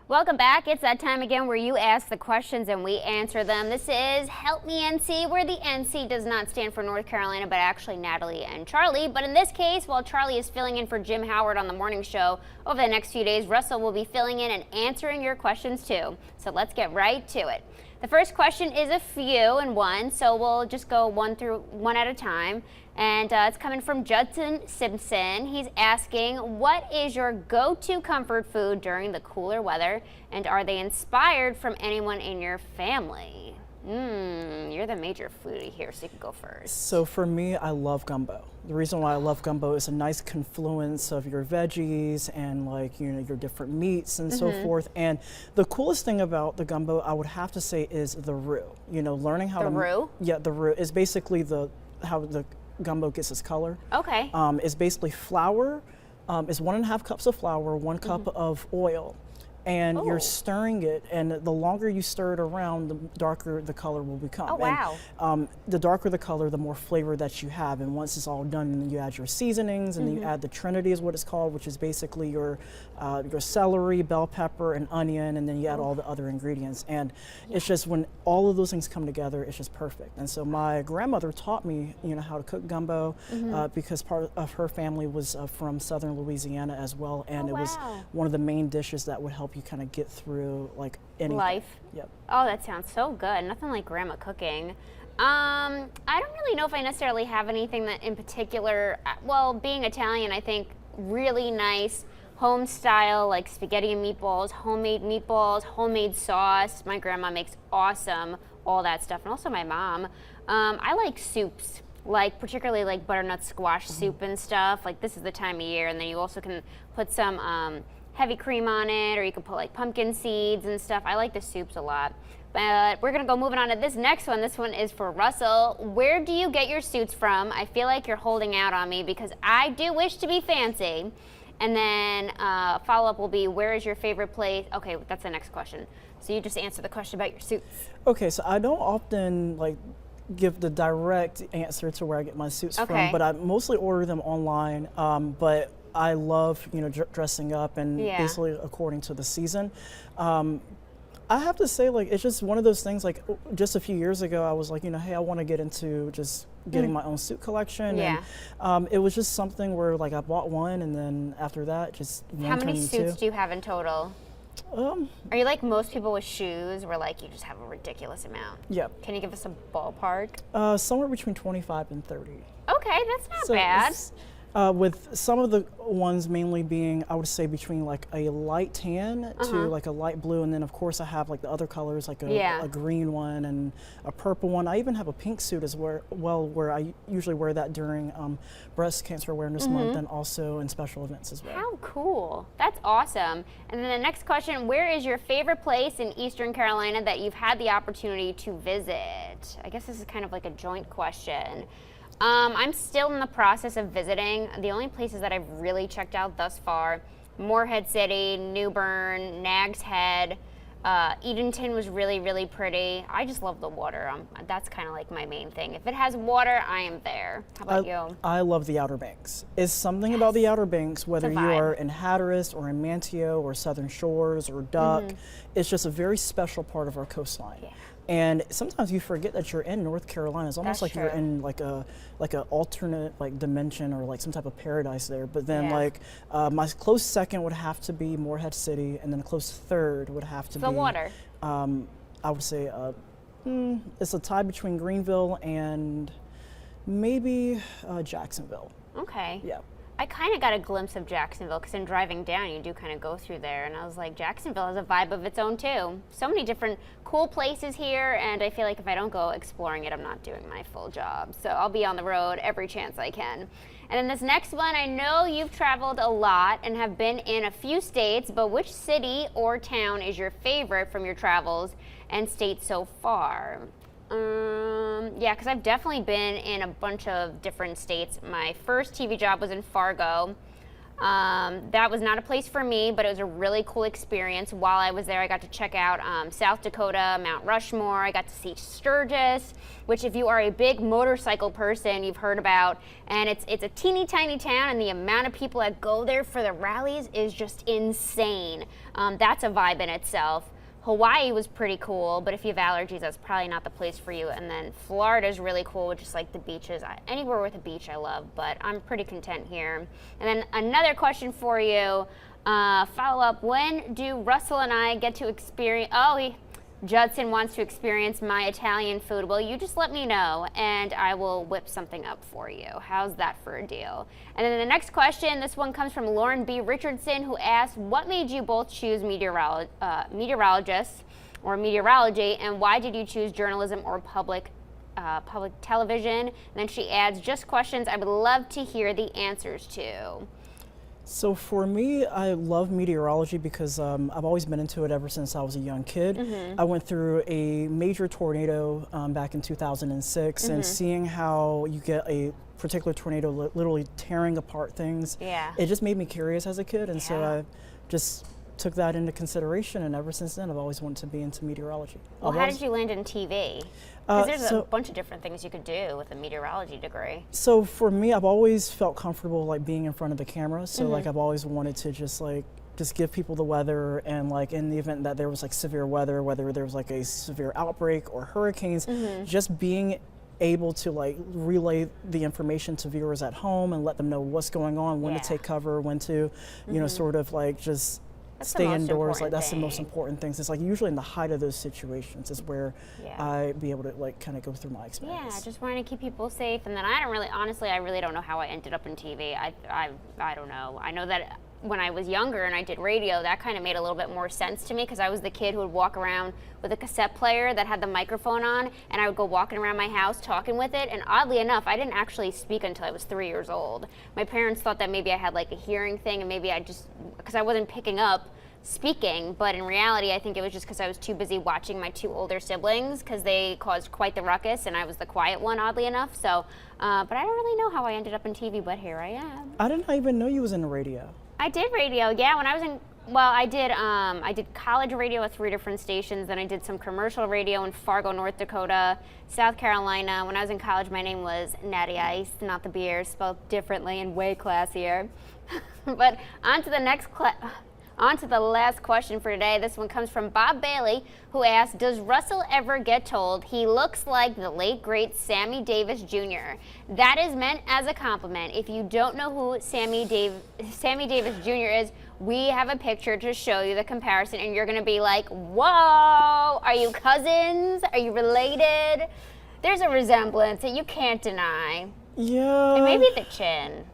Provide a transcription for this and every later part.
Welcome back. It's that time again where you ask the questions and we answer them. This is Help Me NC, where the NC does not stand for North Carolina, but actually Natalie and Charlie. But in this case, while Charlie is filling in for Jim Howard on the morning show, over the next few days, Russell will be filling in and answering your questions too. So let's get right to it. The first question is a few in one, so we'll just go one at a time. And it's coming from Judson Simpson. He's asking, what is your go-to comfort food during the cooler weather? And are they inspired from anyone in your family? You're the major foodie here, so you can go first. So for me, I love gumbo. The reason why I love gumbo is a nice confluence of your veggies and your different meats and so forth. And the coolest thing about the gumbo, I would have to say, is the roux. Learning how the roux? Yeah, the roux is basically how the gumbo gets its color. Okay. It's basically flour. It's 1.5 cups of flour, 1 cup of oil. And you're stirring it, and the longer you stir it around, the darker the color will become. Oh, wow. And, the darker the color, the more flavor that you have. And once it's all done, then you add your seasonings, and then you add the Trinity is what it's called, which is basically your celery, bell pepper, and onion, and then you add all the other ingredients. And it's just when all of those things come together, it's just perfect. And so my grandmother taught me, how to cook gumbo because part of her family was from southern Louisiana as well, and it was one of the main dishes that would help you kind of get through any life. Yep. Oh, that sounds so good. Nothing like grandma cooking. I don't really know if I necessarily have anything that in particular. Well, being Italian, I think really nice home style, like spaghetti and meatballs, homemade sauce. My grandma makes awesome all that stuff, and also my mom. I like soups, particularly like butternut squash soup and stuff. This is the time of year, and then you also can put some heavy cream on it, or you can put pumpkin seeds and stuff. I like the soups a lot. But we're gonna go moving on to this next one. This one is for Russell. Where do you get your suits from? I feel like you're holding out on me because I do wish to be fancy. And then follow-up will be, where is your favorite place? Okay, that's the next question. So you just answer the question about your suits. Okay, so I don't often give the direct answer to where I get my suits from, but I mostly order them online. But I love, dressing up and basically according to the season. I have to say, it's just one of those things, just a few years ago, I was hey, I want to get into just getting my own suit collection. Yeah. And it was just something where, I bought one, and then after that, just one. How many suits do you have in total? Are you like most people with shoes, where you just have a ridiculous amount? Yeah. Can you give us a ballpark? Somewhere between 25 and 30. Okay, that's not bad. With some of the ones mainly being, I would say, between a light tan to a light blue, and then of course I have the other colors, a green one and a purple one. I even have a pink suit as well, where I usually wear that during Breast Cancer Awareness Month and also in special events as well. How cool. That's awesome. And then the next question, where is your favorite place in Eastern Carolina that you've had the opportunity to visit? I guess this is kind of like a joint question. I'm still in the process of visiting. The only places that I've really checked out thus far, Morehead City, New Bern, Nags Head, Edenton was really, really pretty. I just love the water. That's kind of my main thing. If it has water, I am there. How about you? I love the Outer Banks. It's something about the Outer Banks, whether you are in Hatteras or in Manteo or Southern Shores or Duck, it's just a very special part of our coastline. Yeah. And sometimes you forget that you're in North Carolina. It's almost like you're in like a alternate dimension or some type of paradise there. But then my close second would have to be Morehead City, and then a close third would have to be the water. I would say it's a tie between Greenville and maybe Jacksonville. Okay. Yeah. I kind of got a glimpse of Jacksonville because in driving down, you do kind of go through there, and I was like, Jacksonville has a vibe of its own too. So many different cool places here, and I feel like if I don't go exploring it, I'm not doing my full job. So I'll be on the road every chance I can. And then this next one, I know you've traveled a lot and have been in a few states, but which city or town is your favorite from your travels and state so far? Yeah, because I've definitely been in a bunch of different states. My first TV job was in Fargo. That was not a place for me, but it was a really cool experience. While I was there, I got to check out South Dakota, Mount Rushmore. I got to see Sturgis, which if you are a big motorcycle person, you've heard about. And it's a teeny tiny town, and the amount of people that go there for the rallies is just insane. That's a vibe in itself. Hawaii was pretty cool, but if you have allergies, that's probably not the place for you. And then Florida is really cool, just like the beaches. Anywhere with a beach I love, but I'm pretty content here. And then another question for you, follow up, when do Russell and I get to experience, Judson wants to experience my Italian food. Well, you just let me know, and I will whip something up for you. How's that for a deal? And then the next question, this one comes from Lauren B. Richardson, who asked, what made you both choose meteorologists or meteorology, and why did you choose journalism or public television? And then she adds, just questions I would love to hear the answers to. So for me, I love meteorology because I've always been into it ever since I was a young kid. I went through a major tornado back in 2006, and seeing how you get a particular tornado literally tearing apart things, it just made me curious as a kid, and so I just took that into consideration, and ever since then I've always wanted to be into meteorology. Well, how did you land in TV? Because there's a bunch of different things you could do with a meteorology degree. So for me, I've always felt comfortable like being in front of the camera, so like I've always wanted to just give people the weather, and like in the event that there was like severe weather, whether there was like a severe outbreak or hurricanes, just being able to like relay the information to viewers at home and let them know what's going on, when to take cover, when to, you know, sort of like just stay indoors. Like that's the most important things. It's like usually in the height of those situations is where I be able to like kind of go through my experience. Yeah, just wanting to keep people safe. And then I really don't know how I ended up in TV. I don't know. I know that when I was younger and I did radio, that kind of made a little bit more sense to me, because I was the kid who would walk around with a cassette player that had the microphone on, and I would go walking around my house talking with it. And oddly enough, I didn't actually speak until I was 3 years old. My parents thought that maybe I had like a hearing thing, and maybe because I wasn't picking up speaking, but in reality I think it was just because I was too busy watching my two older siblings, because they caused quite the ruckus and I was the quiet one, oddly enough. So but I don't really know how I ended up in TV, but here I am. I didn't even know you was in the radio. I did radio, yeah. When I was in, well, I did college radio at 3 different stations. Then I did some commercial radio in Fargo, North Dakota, South Carolina. When I was in college, my name was Natty Ice, not the beer, spelled differently and way classier. But on to the last question for today. This one comes from Bob Bailey, who asked, does Russell ever get told he looks like the late, great Sammy Davis Jr.? That is meant as a compliment. If you don't know who Sammy Davis Jr. is, we have a picture to show you the comparison, and you're going to be like, whoa, are you cousins? Are you related? There's a resemblance that you can't deny. Yeah. And maybe the chin.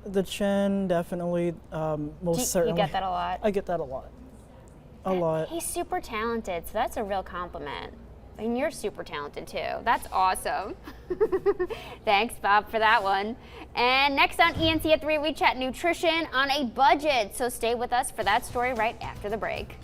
The chin, definitely, most certainly. You get that a lot? I get that a lot. A lot. He's super talented, so that's a real compliment. And you're super talented too. That's awesome. Thanks, Bob, for that one. And next on ENC at 3, we chat nutrition on a budget. So stay with us for that story right after the break.